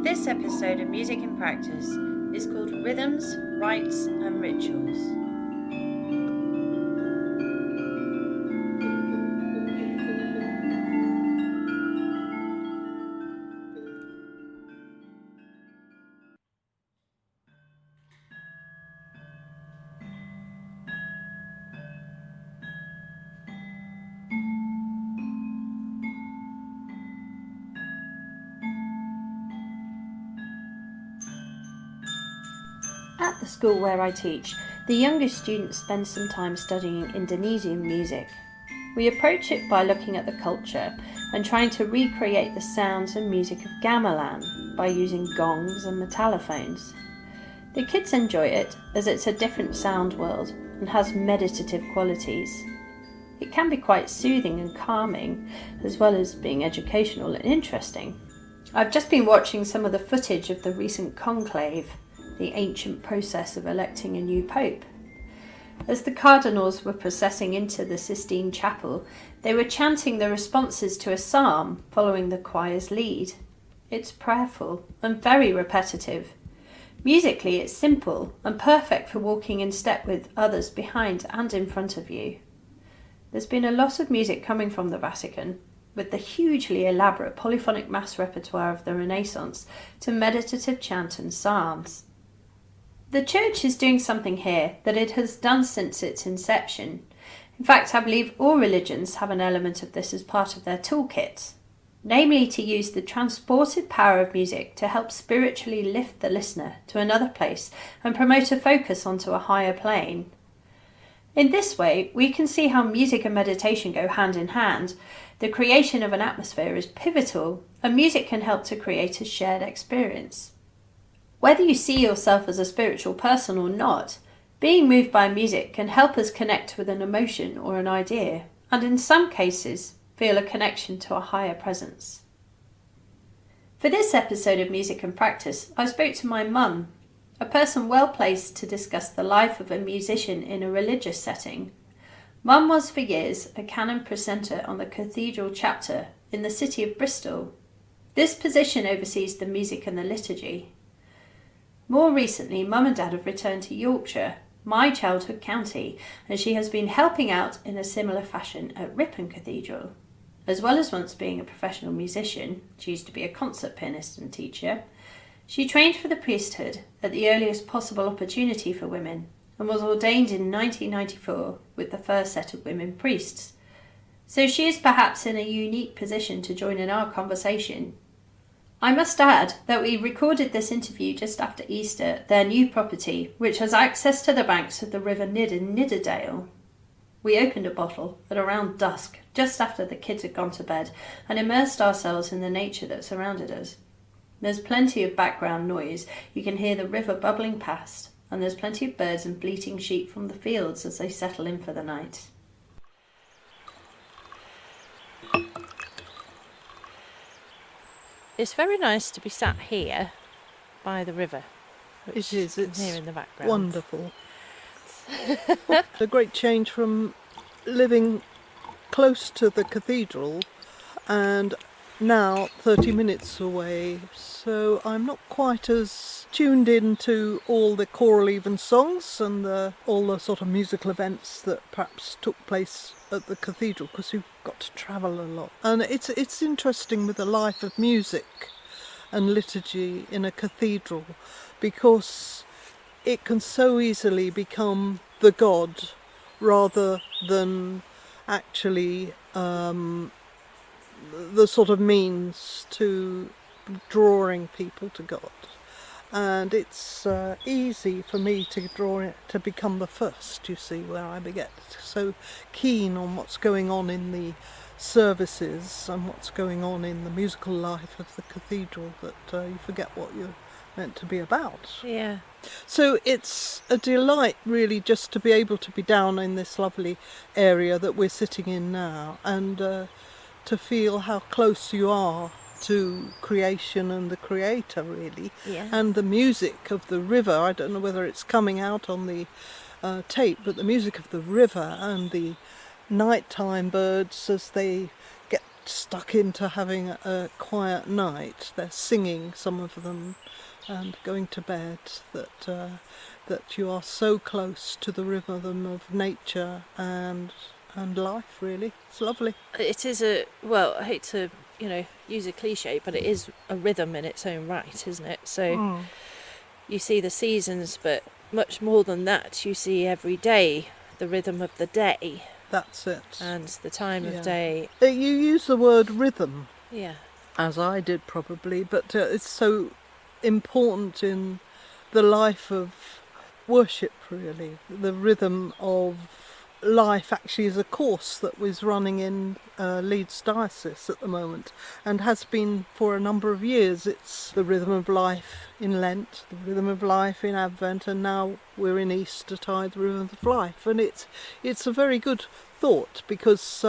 This episode of Music in Practice is called Rhythms, Rites and Rituals. At the school where I teach, the youngest students spend some time studying Indonesian music. We approach it by looking at the culture and trying to recreate the sounds and music of gamelan by using gongs and metallophones. The kids enjoy it as it's a different sound world and has meditative qualities. It can be quite soothing and calming, as well as being educational and interesting. I've just been watching some of the footage of the recent conclave, the ancient process of electing a new pope. As the cardinals were processing into the Sistine Chapel, they were chanting the responses to a psalm following the choir's lead. It's prayerful and very repetitive. Musically, it's simple and perfect for walking in step with others behind and in front of you. There's been a lot of music coming from the Vatican, with the hugely elaborate polyphonic mass repertoire of the Renaissance to meditative chant and psalms. The Church is doing something here that it has done since its inception. In fact, I believe all religions have an element of this as part of their toolkits, namely to use the transported power of music to help spiritually lift the listener to another place and promote a focus onto a higher plane. In this way, we can see how music and meditation go hand in hand. The creation of an atmosphere is pivotal, and music can help to create a shared experience. Whether you see yourself as a spiritual person or not, being moved by music can help us connect with an emotion or an idea, and in some cases, feel a connection to a higher presence. For this episode of Music and Practice, I spoke to my mum, a person well placed to discuss the life of a musician in a religious setting. Mum was for years a canon precentor on the cathedral chapter in the city of Bristol. This position oversees the music and the liturgy. More recently, Mum and Dad have returned to Yorkshire, my childhood county, and she has been helping out in a similar fashion at Ripon Cathedral. As well as once being a professional musician, she used to be a concert pianist and teacher, she trained for the priesthood at the earliest possible opportunity for women and was ordained in 1994 with the first set of women priests. So she is perhaps in a unique position to join in our conversation. I must add that we recorded this interview just after Easter at their new property, which has access to the banks of the River Nid in Nidderdale. We opened a bottle at around dusk, just after the kids had gone to bed, and immersed ourselves in the nature that surrounded us. There's plenty of background noise. You can hear the river bubbling past, and there's plenty of birds and bleating sheep from the fields as they settle in for the night. It's very nice to be sat here by the river. It is, it's here in the background. Wonderful. A great change from living close to the cathedral and now 30 minutes away, so I'm not quite as tuned in to all the choral evensongs and all the sort of musical events that perhaps took place at the cathedral, because you've got to travel a lot. And it's interesting with the life of music and liturgy in a cathedral, because it can so easily become the god rather than actually the sort of means to drawing people to God. And it's easy for me to draw it to become the first, you see, where I get so keen on what's going on in the services and what's going on in the musical life of the cathedral that you forget what you're meant to be about. Yeah. So it's a delight really just to be able to be down in this lovely area that we're sitting in now, and to feel how close you are to creation and the creator really. Yeah. And the music of the river. I don't know whether it's coming out on the tape, but the music of the river and the nighttime birds as they get stuck into having a quiet night. They're singing, some of them, and going to bed, that you are so close to the rhythm of nature and life, really. It's lovely. It is I hate to, use a cliche, but it is a rhythm in its own right, isn't it? So you see the seasons, but much more than that, you see every day the rhythm of the day. That's it. And the time of day. You use the word rhythm. Yeah. As I did probably, but it's so important in the life of worship, really. The rhythm of life actually is a course that was running in Leeds Diocese at the moment, and has been for a number of years. It's the rhythm of life in Lent, the rhythm of life in Advent, and now we're in Eastertide, the rhythm of life. And it's a very good thought, because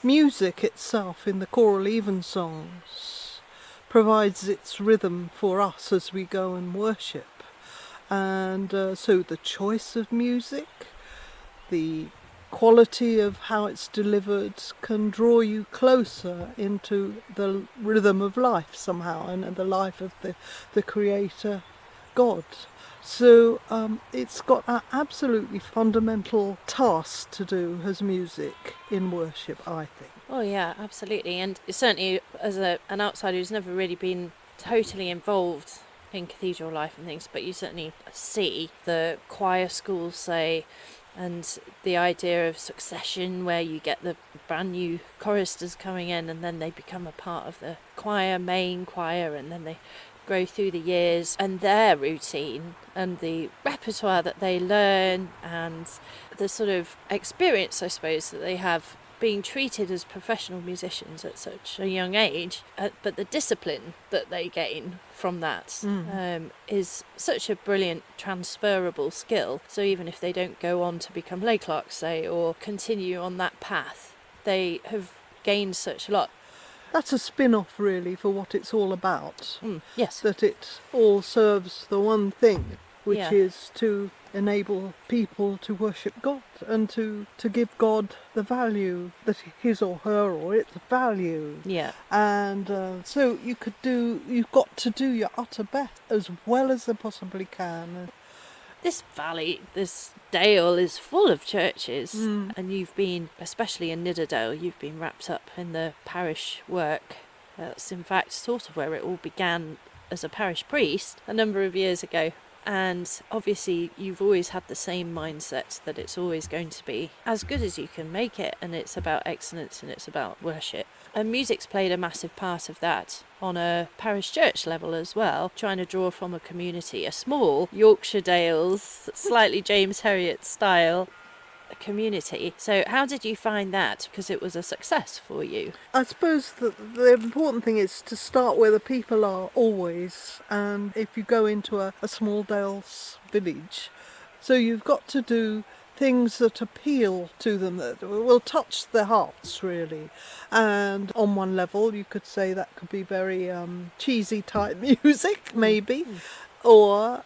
music itself in the choral evensongs provides its rhythm for us as we go and worship. And so the choice of music, the quality of how it's delivered, can draw you closer into the rhythm of life somehow, and the life of the Creator God. So it's got an absolutely fundamental task to do as music in worship, I think. Oh yeah, absolutely. And certainly as an outsider who's never really been totally involved in cathedral life and things, but you certainly see the choir schools, say, and the idea of succession, where you get the brand new choristers coming in and then they become a part of the main choir, and then they grow through the years, and their routine and the repertoire that they learn and the sort of experience, I suppose, that they have being treated as professional musicians at such a young age, but the discipline that they gain from that is such a brilliant transferable skill. So even if they don't go on to become lay clerks, say, or continue on that path, they have gained such a lot. That's a spin-off, really, for what it's all about. Yes. That it all serves the one thing, which Yeah. is to enable people to worship God and to give God the value that his or her or its value. Yeah. And so you've got to do your utter best as well as they possibly can. This valley, this dale is full of churches, and you've been, especially in Nidderdale, you've been wrapped up in the parish work. That's in fact sort of where it all began as a parish priest a number of years ago. And obviously you've always had the same mindset that it's always going to be as good as you can make it, and it's about excellence and it's about worship. And music's played a massive part of that on a parish church level as well, trying to draw from a community, a small Yorkshire Dales, slightly James Herriot style community. So how did you find that? Because it was a success for you. I suppose that the important thing is to start where the people are always, and if you go into a small Dales village, so you've got to do things that appeal to them, that will touch their hearts, really. And on one level you could say that could be very cheesy type music, maybe, or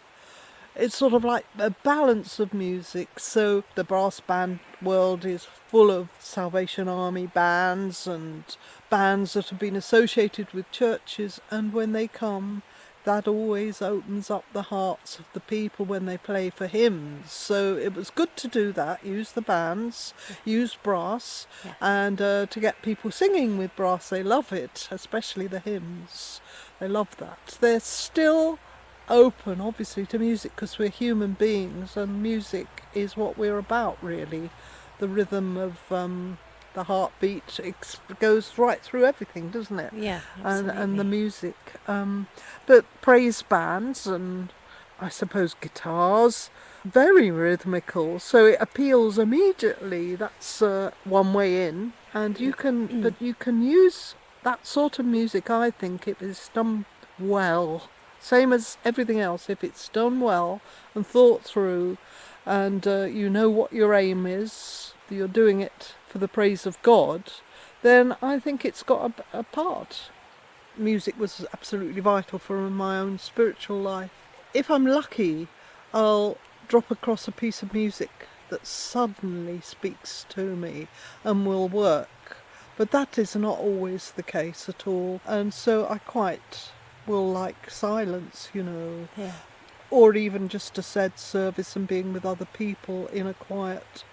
it's sort of like a balance of music. So the brass band world is full of Salvation Army bands and bands that have been associated with churches, and when they come, that always opens up the hearts of the people when they play for hymns. So it was good to do that, use the bands, use brass, and to get people singing with brass. They love it, especially the hymns. They love that. They're still open, obviously, to music, because we're human beings, and music is what we're about, really. The rhythm of the heartbeat, it goes right through everything, doesn't it? Yeah, absolutely. And the music. But praise bands and I suppose guitars, very rhythmical, so it appeals immediately. That's one way in, and you can use that sort of music, I think, if it's done well. Same as everything else, if it's done well and thought through, and you know what your aim is, you're doing it for the praise of God, then I think it's got a part. Music was absolutely vital for my own spiritual life. If I'm lucky, I'll drop across a piece of music that suddenly speaks to me and will work. But that is not always the case at all. And so I quite will like silence, Yeah. or even just a said service and being with other people in a quiet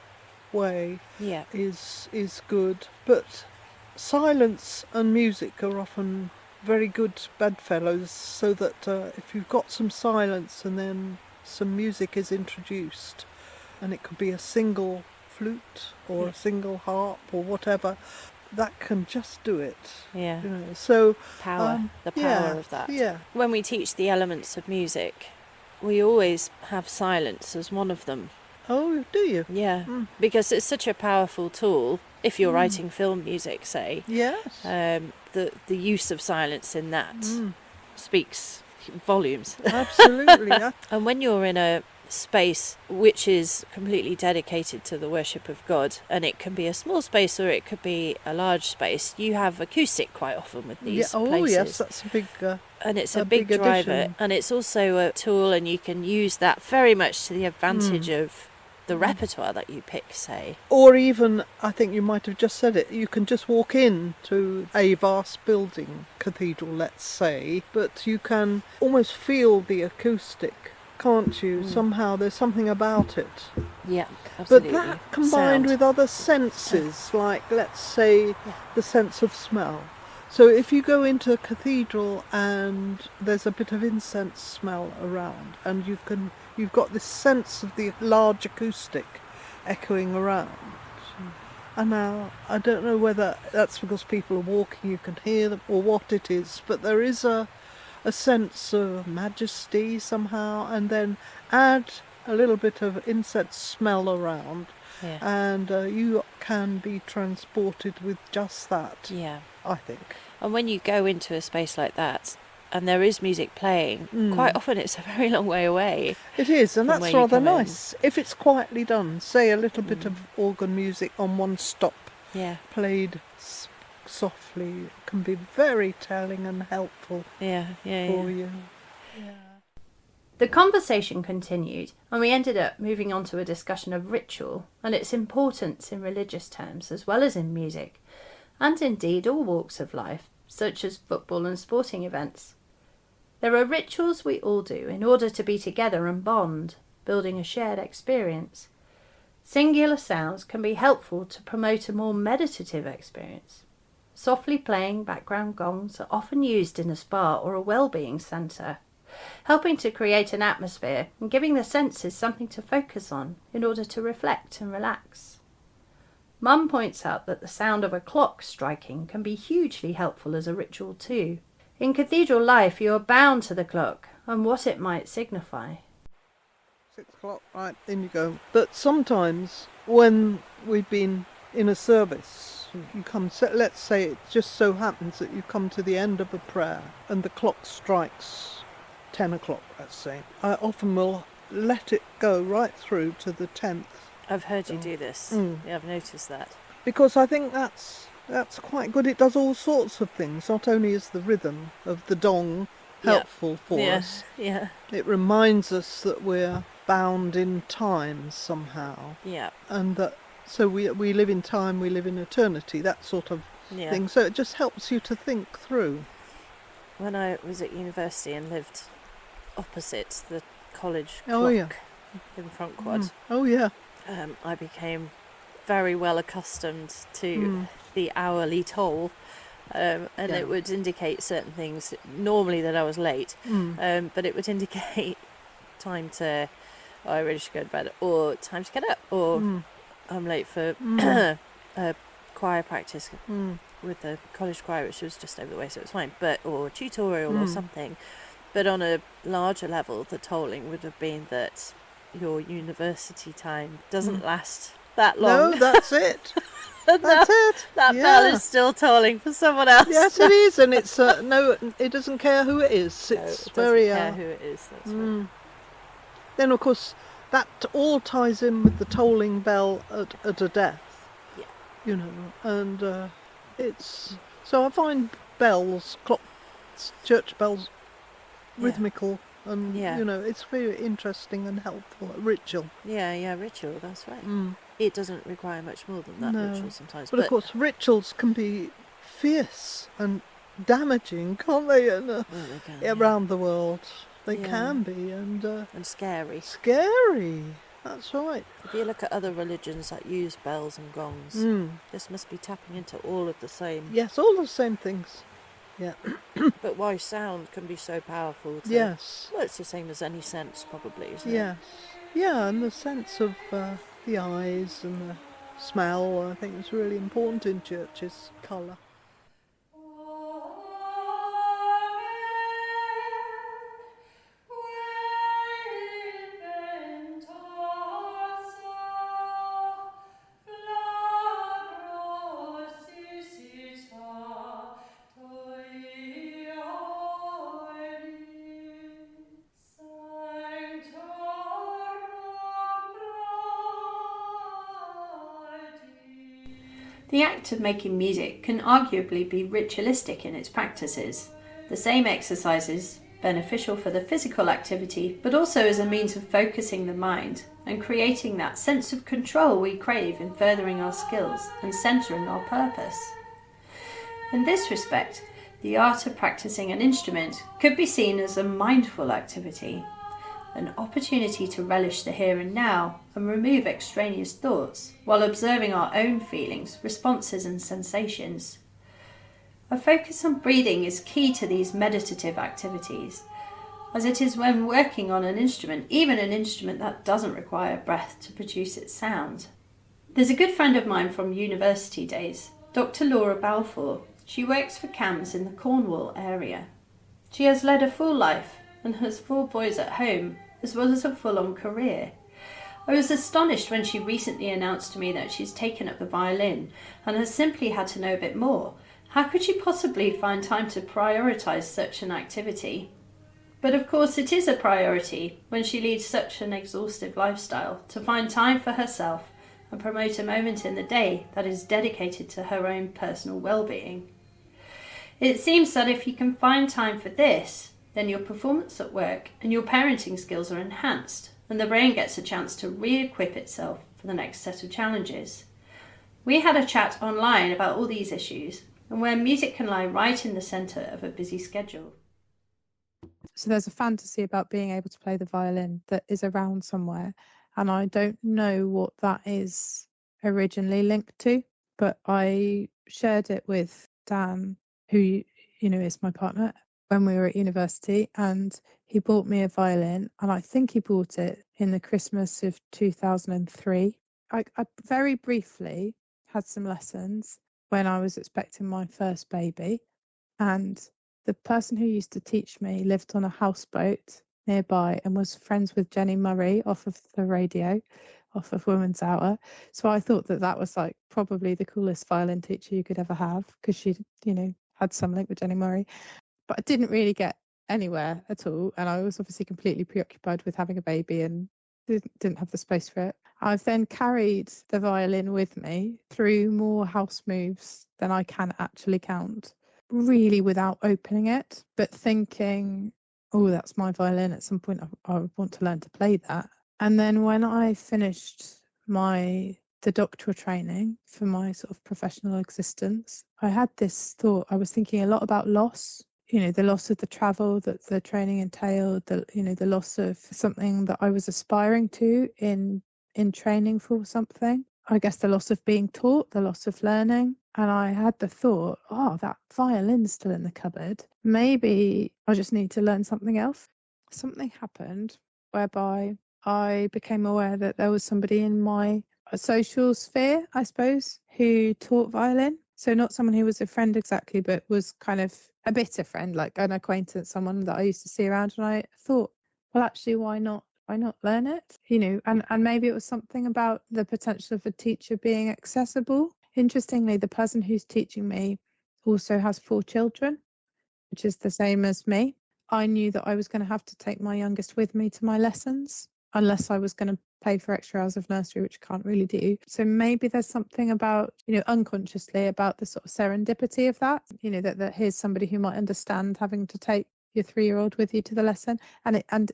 way Yeah. is good. But silence and music are often very good bedfellows, so that if you've got some silence and then some music is introduced, and it could be a single flute or a single harp or whatever, that can just do it. Yeah. So The power of that. Yeah. When we teach the elements of music, we always have silence as one of them. Oh, do you? Yeah, because it's such a powerful tool. If you're writing film music, say, Yes. the use of silence in that speaks volumes. Absolutely. And when you're in a space which is completely dedicated to the worship of God, and it can be a small space or it could be a large space, you have acoustic quite often with these places. Yes, that's a big and it's a big driver addition. And it's also a tool, and you can use that very much to the advantage of the repertoire that you pick, say. Or even, I think you might have just said it, you can just walk in to a vast building, cathedral let's say, but you can almost feel the acoustic, can't you? Somehow there's something about it. Yeah, absolutely. But that combined Sound. with other senses, like let's say the sense of smell. So if you go into a cathedral and there's a bit of incense smell around, and you've got this sense of the large acoustic echoing around. And now I don't know whether that's because people are walking, you can hear them, or what it is, but there is a sense of majesty somehow, and then add a little bit of incense smell around, and you can be transported with just that. Yeah. I think. And when you go into a space like that, and there is music playing, quite often it's a very long way away. It is, and from that's where you rather come in. nice. If it's quietly done, say a little bit of organ music on one stop, played softly, can be very telling and helpful for you. Yeah. The conversation continued, and we ended up moving on to a discussion of ritual and its importance in religious terms as well as in music, and indeed all walks of life, such as football and sporting events. There are rituals we all do in order to be together and bond, building a shared experience. Singular sounds can be helpful to promote a more meditative experience. Softly playing background gongs are often used in a spa or a well-being centre, helping to create an atmosphere and giving the senses something to focus on in order to reflect and relax. Mum points out that the sound of a clock striking can be hugely helpful as a ritual too. In cathedral life you are bound to the clock and what it might signify. 6 o'clock, right, in you go. But sometimes when we've been in a service, you come, let's say it just so happens that you come to the end of a prayer and the clock strikes 10 o'clock, let's say. I often will let it go right through to the 10th. I've heard you do this. Yeah, I've noticed that. Because I think that's quite good. It does all sorts of things. Not only is the rhythm of the dong helpful for us, it reminds us that we're bound in time somehow. Yeah. And that so we live in time, we live in eternity, that sort of thing. So it just helps you to think through. When I was at university and lived opposite the college clock in front quad, I became very well accustomed to the hourly toll, and it would indicate certain things, normally that I was late, but it would indicate time to, I really should go to bed, or time to get up, or I'm late for choir practice with the college choir, which was just over the way, so it was fine, or tutorial or something. But on a larger level, the tolling would have been that your university time doesn't last that long. No, that's it. That's it. That bell is still tolling for someone else. Yes, it is, and it's no, it doesn't care who it is. It's it very doesn't care who it is. That's right. Then, of course, that all ties in with the tolling bell at a death. Yeah. You know, and it's so I find bells, clocks, church bells, rhythmical, and you know, it's very interesting and helpful. Ritual. Yeah, ritual. That's right. it doesn't require much more than that No. ritual sometimes. But of course, rituals can be fierce and damaging, can't they? And, Well, they can, around the world, they Yeah. can be, and scary. scary. That's right. If you look at other religions that use bells and gongs, this must be tapping into all of the same. Yes, all the same things. Yeah. But why sound can be so powerful? Yes. Well, it's the same as any sense, probably, isn't Yes. Yeah, and the sense of the eyes and the smell, I think, is really important in churches. Colour. The act of making music can arguably be ritualistic in its practices. The same exercises, beneficial for the physical activity, but also as a means of focusing the mind and creating that sense of control we crave in furthering our skills and centering our purpose. In this respect, the art of practicing an instrument could be seen as a mindful activity, an opportunity to relish the here and now and remove extraneous thoughts while observing our own feelings, responses and sensations. A focus on breathing is key to these meditative activities, as it is when working on an instrument, even an instrument that doesn't require breath to produce its sound. There's a good friend of mine from university days, Dr Laura Balfour. She works for CAMS in the Cornwall area. She has led a full life and has 4 boys at home, as well as a full-on career. I was astonished when she recently announced to me that she's taken up the violin and has simply had to know a bit more. How could she possibly find time to prioritise such an activity? But of course it is a priority when she leads such an exhaustive lifestyle to find time for herself and promote a moment in the day that is dedicated to her own personal well-being. It seems that if you can find time for this, then your performance at work and your parenting skills are enhanced, and the brain gets a chance to re-equip itself for the next set of challenges. We had a chat online about all these issues, and where music can lie right in the centre of a busy schedule. So there's a fantasy about being able to play the violin that is around somewhere, and I don't know what that is originally linked to, but I shared it with Dan, who is my partner, when we were at university, and he bought me a violin, and I think he bought it in the Christmas of 2003. I very briefly had some lessons when I was expecting my first baby, and the person who used to teach me lived on a houseboat nearby and was friends with Jenny Murray off of the radio, off of Women's Hour. So I thought that was like probably the coolest violin teacher you could ever have, because she, had some link with Jenny Murray. But I didn't really get anywhere at all. And I was obviously completely preoccupied with having a baby and didn't have the space for it. I've then carried the violin with me through more house moves than I can actually count, really without opening it, but thinking, oh, that's my violin. At some point I would want to learn to play that. And then when I finished the doctoral training for my sort of professional existence, I had this thought. I was thinking a lot about loss, the loss of the travel that the training entailed, the loss of something that I was aspiring to in training for something. I guess the loss of being taught, the loss of learning. And I had the thought, oh, that violin's still in the cupboard. Maybe I just need to learn something else. Something happened whereby I became aware that there was somebody in my social sphere, I suppose, who taught violin. So not someone who was a friend exactly, but was kind of a bit a friend, like an acquaintance, someone that I used to see around. And I thought, well, actually, why not learn it? And maybe it was something about the potential of a teacher being accessible. Interestingly, the person who's teaching me also has 4 children, which is the same as me. I knew that I was going to have to take my youngest with me to my lessons, unless I was going to pay for extra hours of nursery, which I can't really do. So maybe there's something about, unconsciously about the sort of serendipity of that, that here's somebody who might understand having to take your 3-year-old with you to the lesson. And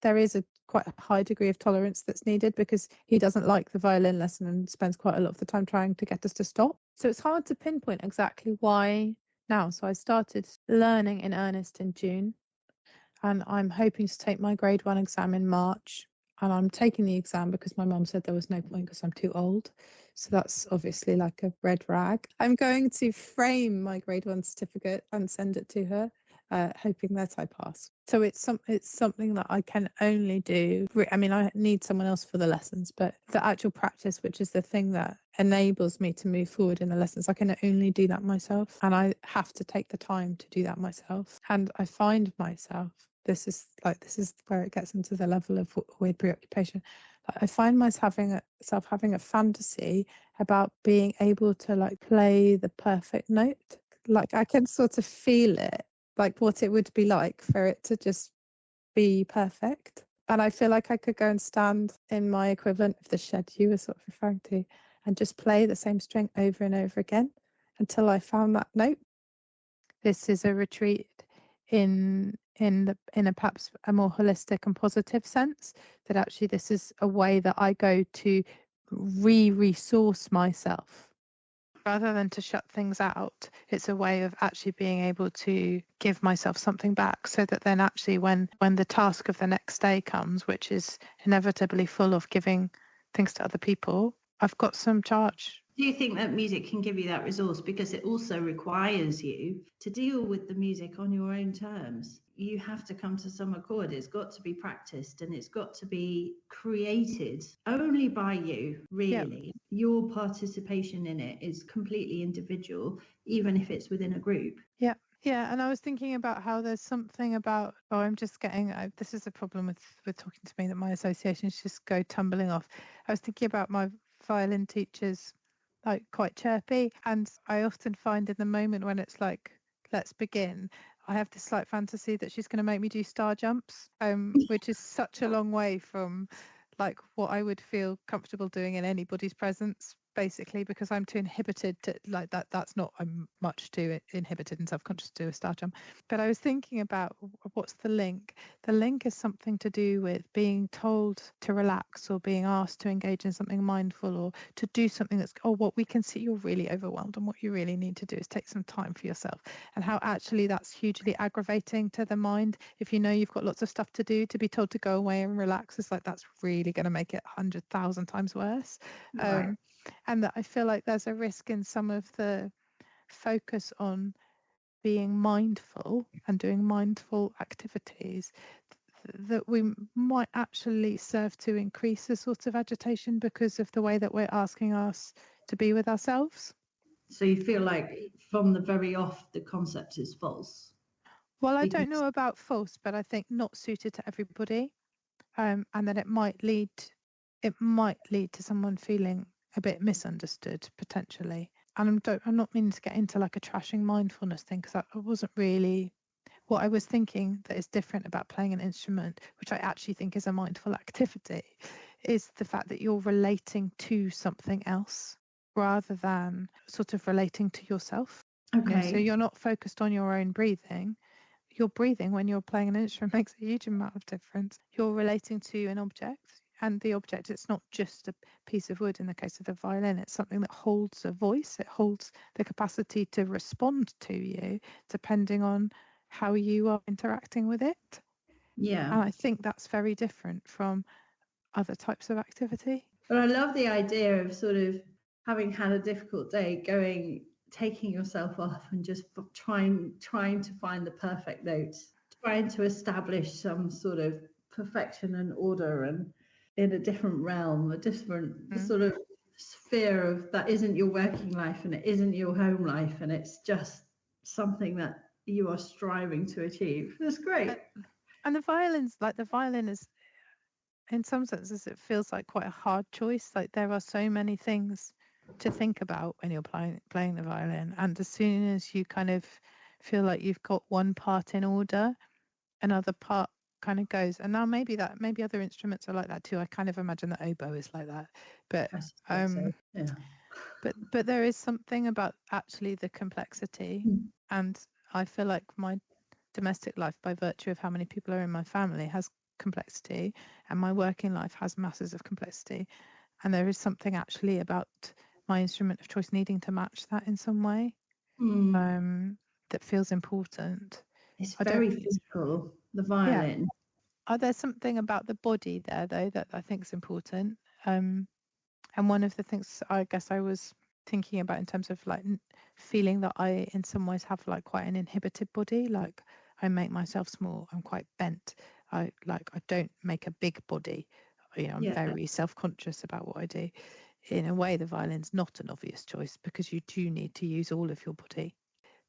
there is a quite a high degree of tolerance that's needed, because he doesn't like the violin lesson and spends quite a lot of the time trying to get us to stop. So it's hard to pinpoint exactly why now. So I started learning in earnest in June, and I'm hoping to take my grade 1 exam in March. And I'm taking the exam because my mum said there was no point because I'm too old. So that's obviously like a red rag. I'm going to frame my grade 1 certificate and send it to her, hoping that I pass. So it's something that I can only do. I mean, I need someone else for the lessons, but the actual practice, which is the thing that enables me to move forward in the lessons, I can only do that myself. And I have to take the time to do that myself. And I find myself, this is where it gets into the level of weird preoccupation. I find myself having a fantasy about being able to like play the perfect note. Like I can sort of feel it, like what it would be like for it to just be perfect. And I feel like I could go and stand in my equivalent of the shed you were sort of referring to and just play the same string over and over again until I found that note. This is a retreat in a perhaps a more holistic and positive sense, that actually this is a way that I go to resource myself rather than to shut things out. It's a way of actually being able to give myself something back, so that then actually when the task of the next day comes, which is inevitably full of giving things to other people, I've got some charge. Do you think that music can give you that resource? Because it also requires you to deal with the music on your own terms. You have to come to some accord. It's got to be practiced and it's got to be created only by you, really. Yeah. Your participation in it is completely individual, even if it's within a group. Yeah. Yeah, and I was thinking about how there's something about, this is a problem with talking to me, that my associations just go tumbling off. I was thinking about my violin teachers, like quite chirpy, and I often find in the moment when it's like, let's begin, I have this slight fantasy that she's going to make me do star jumps, which is such a long way from like what I would feel comfortable doing in anybody's presence, basically, because I'm too inhibited to like that. I'm much too inhibited and self-conscious to do a star jump. But I was thinking about what's the link. The link is something to do with being told to relax, or being asked to engage in something mindful, or to do something that's, what we can see you're really overwhelmed, and what you really need to do is take some time for yourself. And how actually that's hugely aggravating to the mind. If you know you've got lots of stuff to do, to be told to go away and relax, it's like that's really going to make it 100,000 times worse. Right. And that I feel like there's a risk in some of the focus on being mindful and doing mindful activities that we might actually serve to increase the sort of agitation, because of the way that we're asking us to be with ourselves. So you feel like from the very off the concept is false? Well, I don't know about false, but I think not suited to everybody, and that it might lead to someone feeling a bit misunderstood potentially. And I'm not meaning to get into like a trashing mindfulness thing, because that wasn't really what I was thinking. That is different about playing an instrument, which I actually think is a mindful activity, is the fact that you're relating to something else rather than sort of relating to yourself. Okay. So you're not focused on your own breathing. Your breathing when you're playing an instrument makes a huge amount of difference. You're relating to an object, and the object, it's not just a piece of wood in the case of the violin, it's something that holds a voice, it holds the capacity to respond to you depending on how you are interacting with it. Yeah. And I think that's very different from other types of activity. But I love the idea of sort of having had a difficult day, taking yourself off and just trying to find the perfect notes, trying to establish some sort of perfection and order, and in a different realm, a different sort of sphere of that isn't your working life and it isn't your home life, and it's just something that you are striving to achieve. That's great. And the violin is, in some senses, it feels like quite a hard choice. Like there are so many things to think about when you're playing the violin, and as soon as you kind of feel like you've got one part in order, another part kind of goes. And now maybe other instruments are like that too. I kind of imagine that oboe is like that, but so. Yeah. but there is something about actually the complexity. And I feel like my domestic life, by virtue of how many people are in my family, has complexity, and my working life has masses of complexity, and there is something actually about my instrument of choice needing to match that in some way, that feels important. It's I don't. very physical, the Yeah. violin. There's something about the body there, though, that I think is important. And one of the things I guess I was thinking about in terms of like feeling that I, in some ways, have like quite an inhibited body. Like I make myself small. I'm quite bent. I don't make a big body. You know, I'm very self-conscious about what I do. In a way, the violin's not an obvious choice because you do need to use all of your body.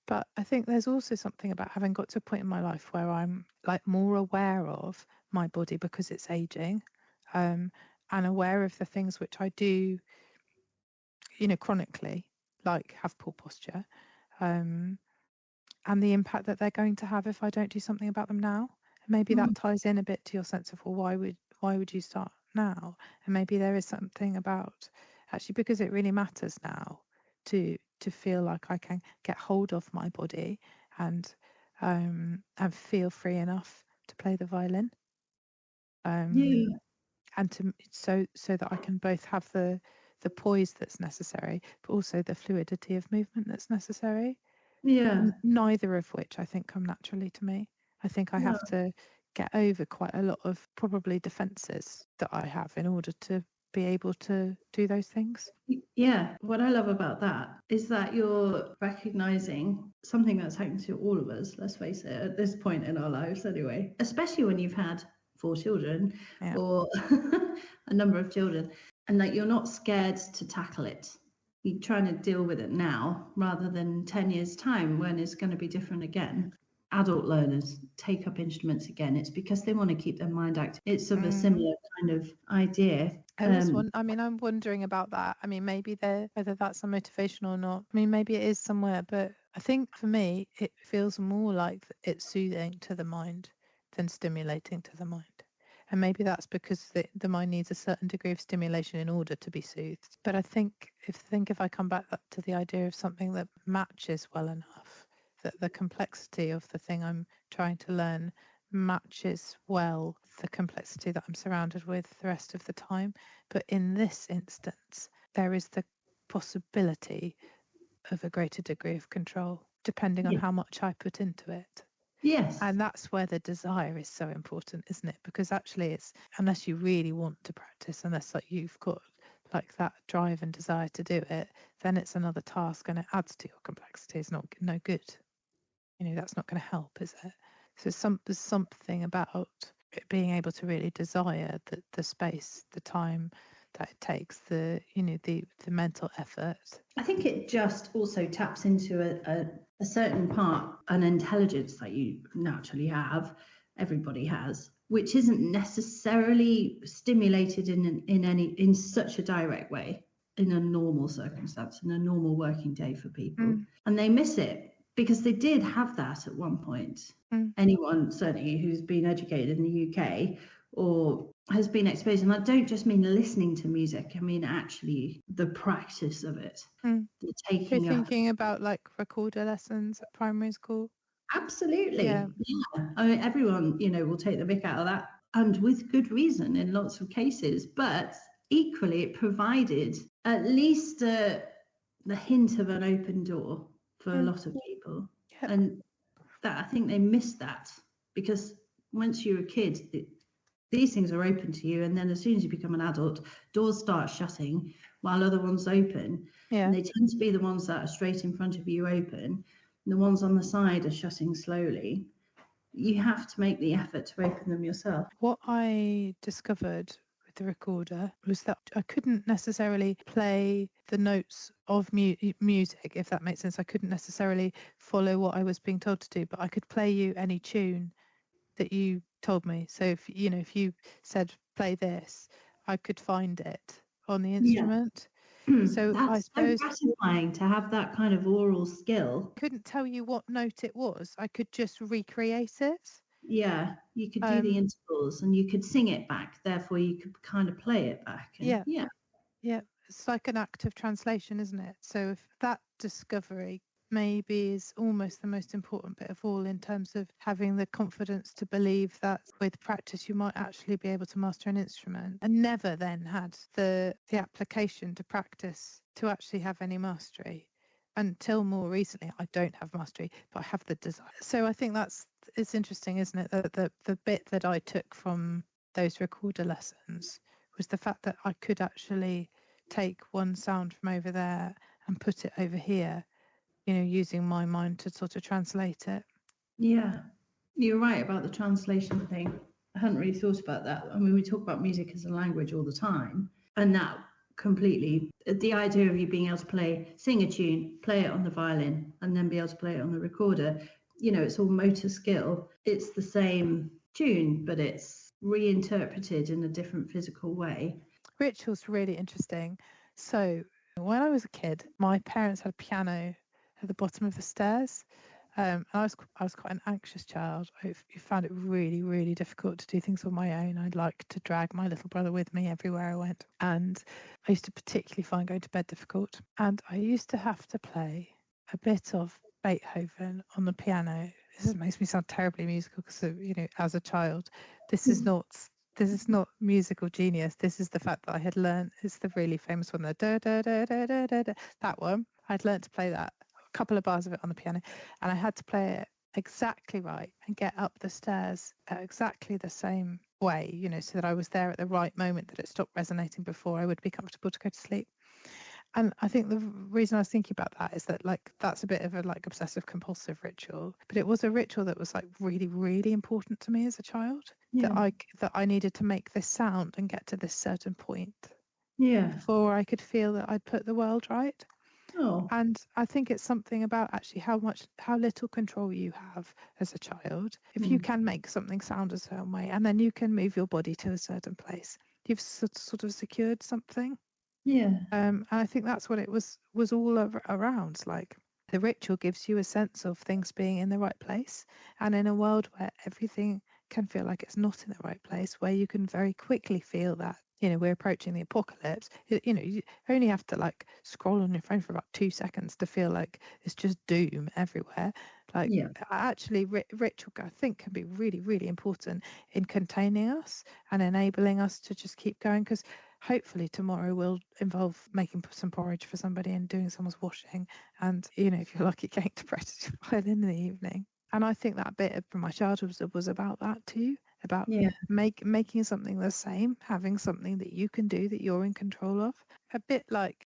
But I think there's also something about having got to a point in my life where I'm like more aware of my body because it's aging, and aware of the things which I do, you know, chronically, like have poor posture, and the impact that they're going to have if I don't do something about them now. And maybe that ties in a bit to your sense of, well, why would you start now? And maybe there is something about actually, because it really matters now to feel like I can get hold of my body and feel free enough to play the violin, and to so that I can both have the poise that's necessary, but also the fluidity of movement that's necessary. Neither of which I think come naturally to me. I think I have to get over quite a lot of probably defenses that I have in order to be able to do those things. Yeah, what I love about that is that you're recognizing something that's happened to all of us, let's face it, at this point in our lives anyway, especially when you've had 4 children or a number of children, and that you're not scared to tackle it. You're trying to deal with it now rather than 10 years' time when it's going to be different again. Adult learners take up instruments again. It's because they want to keep their mind active. It's of a similar kind of idea. I'm wondering about that. I mean, maybe whether that's a motivation or not. I mean, maybe it is somewhere, but I think for me, it feels more like it's soothing to the mind than stimulating to the mind. And maybe that's because the mind needs a certain degree of stimulation in order to be soothed. But I think if I come back to the idea of something that matches well enough, that the complexity of the thing I'm trying to learn matches well the complexity that I'm surrounded with the rest of the time. But in this instance, there is the possibility of a greater degree of control, depending on how much I put into it. Yes. And that's where the desire is so important, isn't it? Because actually it's, unless you really want to practice, unless like you've got like that drive and desire to do it, then it's another task and it adds to your complexity. It's no good. You know, that's not going to help, is it? So there's something about it being able to really desire the space, the time that it takes, the mental effort. I think it just also taps into a certain part, an intelligence that you naturally have, everybody has, which isn't necessarily stimulated in such a direct way in a normal circumstance, in a normal working day for people. And they miss it because they did have that at one point. Anyone certainly who's been educated in the UK or has been exposed, and I don't just mean listening to music, I mean actually the practice of it. The taking You're thinking about like recorder lessons at primary school? Absolutely. Yeah. I mean, everyone, will take the mick out of that, and with good reason in lots of cases, but equally it provided at least the hint of an open door for a lot of people. And that, I think they missed that, because once you're a kid, these things are open to you, and then as soon as you become an adult, doors start shutting while other ones open. And they tend to be the ones that are straight in front of you open, and the ones on the side are shutting slowly. You have to make the effort to open them yourself. What I discovered with the recorder was that I couldn't necessarily play the notes of music, if that makes sense. I couldn't necessarily follow what I was being told to do, but I could play you any tune that you told me. So if you said play this, I could find it on the instrument. So that's I suppose so gratifying to have that kind of oral skill. I couldn't tell you what note it was. I could just recreate it. Yeah, you could do the intervals and you could sing it back. Therefore, you could kind of play it back. Yeah. It's like an act of translation, isn't it? So if that discovery maybe is almost the most important bit of all, in terms of having the confidence to believe that with practice you might actually be able to master an instrument, and never then had the application to practice to actually have any mastery. Until more recently, I don't have mastery, but I have the desire. So I think it's interesting, isn't it, that the bit that I took from those recorder lessons was the fact that I could actually take one sound from over there and put it over here, using my mind to sort of translate it. Yeah, you're right about the translation thing. I hadn't really thought about that. I mean, we talk about music as a language all the time, and that completely, the idea of you being able to sing a tune, play it on the violin, and then be able to play it on the recorder, it's all motor skill. It's the same tune, but it's reinterpreted in a different physical way. Ritual's really interesting. So when I was a kid, my parents had a piano at the bottom of the stairs. And I was quite an anxious child. I found it really, really difficult to do things on my own. I'd like to drag my little brother with me everywhere I went. And I used to particularly find going to bed difficult. And I used to have to play a bit of Beethoven on the piano. This makes me sound terribly musical because, as a child, this is not musical genius. This is the fact that I had learned. It's the really famous one, the da da da da da da da. That one. I'd learned to play that, a couple of bars of it on the piano, and I had to play it exactly right and get up the stairs at exactly the same way, so that I was there at the right moment, that it stopped resonating before I would be comfortable to go to sleep. And I think the reason I was thinking about that is that that's a bit of a obsessive compulsive ritual, but it was a ritual that was really, really important to me as a child. Yeah. that I needed to make this sound and get to this certain point. Yeah. Before I could feel that I'd put the world right. Oh. And I think it's something about actually how little control you have as a child. If you can make something sound a certain way, and then you can move your body to a certain place, you've sort of secured something. Yeah. And I think that's what it was all around. The ritual gives you a sense of things being in the right place, and in a world where everything can feel like it's not in the right place, where you can very quickly feel that we're approaching the apocalypse. You only have to scroll on your phone for about 2 seconds to feel like it's just doom everywhere. Actually, ritual, I think, can be really, really important in containing us and enabling us to just keep going, because hopefully tomorrow will involve making some porridge for somebody and doing someone's washing, and if you're lucky, getting to practice your violin in the evening. And I think that bit from my childhood was about that too, about making something the same, having something that you can do, that you're in control of. A bit like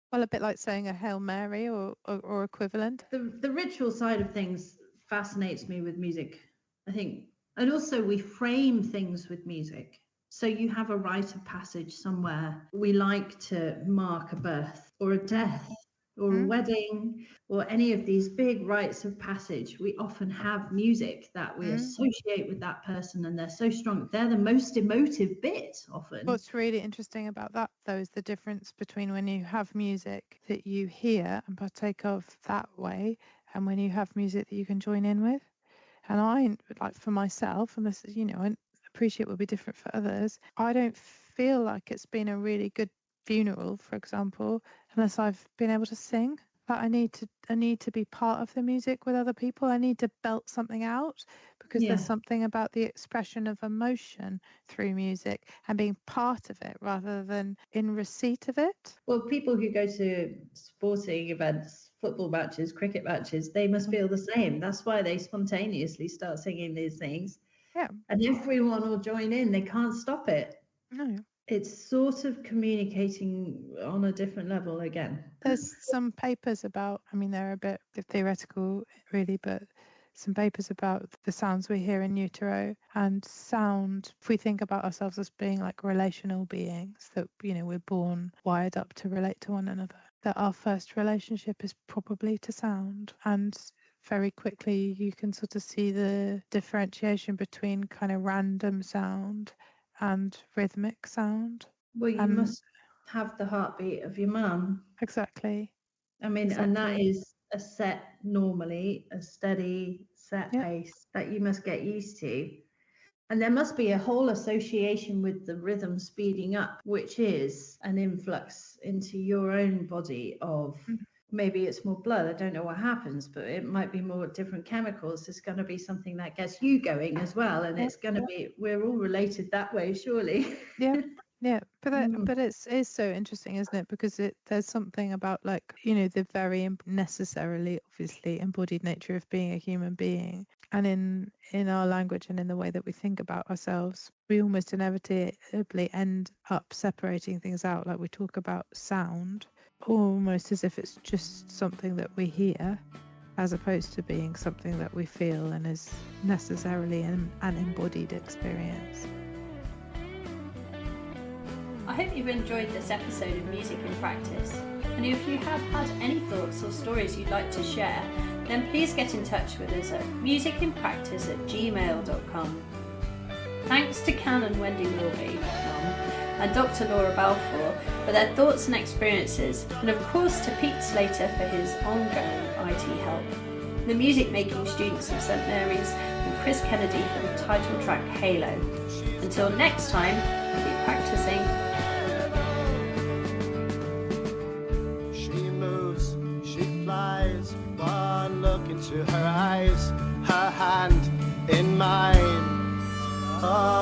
saying a Hail Mary or equivalent. The ritual side of things fascinates me with music, I think. And also we frame things with music. So you have a rite of passage somewhere. We like to mark a birth or a death or a wedding or any of these big rites of passage. We often have music that we associate with that person, and they're so strong. They're the most emotive bit often. What's really interesting about that, though, is the difference between when you have music that you hear and partake of that way, and when you have music that you can join in with. And I, for myself, and this is, I appreciate will be different for others, I don't feel like it's been a really good funeral, for example, unless I've been able to sing. But I need to be part of the music with other people. I need to belt something out, because there's something about the expression of emotion through music and being part of it rather than in receipt of it. Well, people who go to sporting events, football matches, cricket matches, they must feel the same. That's why they spontaneously start singing these things. Yeah. And everyone will join in. They can't stop it. No. It's sort of communicating on a different level again. There's some papers about, they're a bit theoretical really, but some papers about the sounds we hear in utero and sound. If we think about ourselves as being relational beings, that, we're born wired up to relate to one another, that our first relationship is probably to sound. And very quickly you can sort of see the differentiation between kind of random sound and rhythmic sound. Well, you must have the heartbeat of your mum. Exactly. And that is a steady set pace that you must get used to. And there must be a whole association with the rhythm speeding up, which is an influx into your own body of maybe it's more blood. I don't know what happens, but it might be more different chemicals. There's going to be something that gets you going as well, and it's going to be, we're all related that way, surely. Yeah, but it's so interesting, isn't it? Because there's something about, like, you know, the very necessarily, obviously, embodied nature of being a human being, and in our language and in the way that we think about ourselves, we almost inevitably end up separating things out. Like, we talk about sound almost as if it's just something that we hear, as opposed to being something that we feel and is necessarily an embodied experience. I hope you've enjoyed this episode of Music in Practice, and if you have had any thoughts or stories you'd like to share, then please get in touch with us at musicinpractice@gmail.com. Thanks to Canon Wendy Wilby and Dr Laura Balfour for their thoughts and experiences, and of course to Pete Slater for his ongoing IT help, the music making students of St Mary's, and Chris Kennedy for the title track Halo. Until next time, keep practicing. One look into her eyes, her hand in mine. Oh.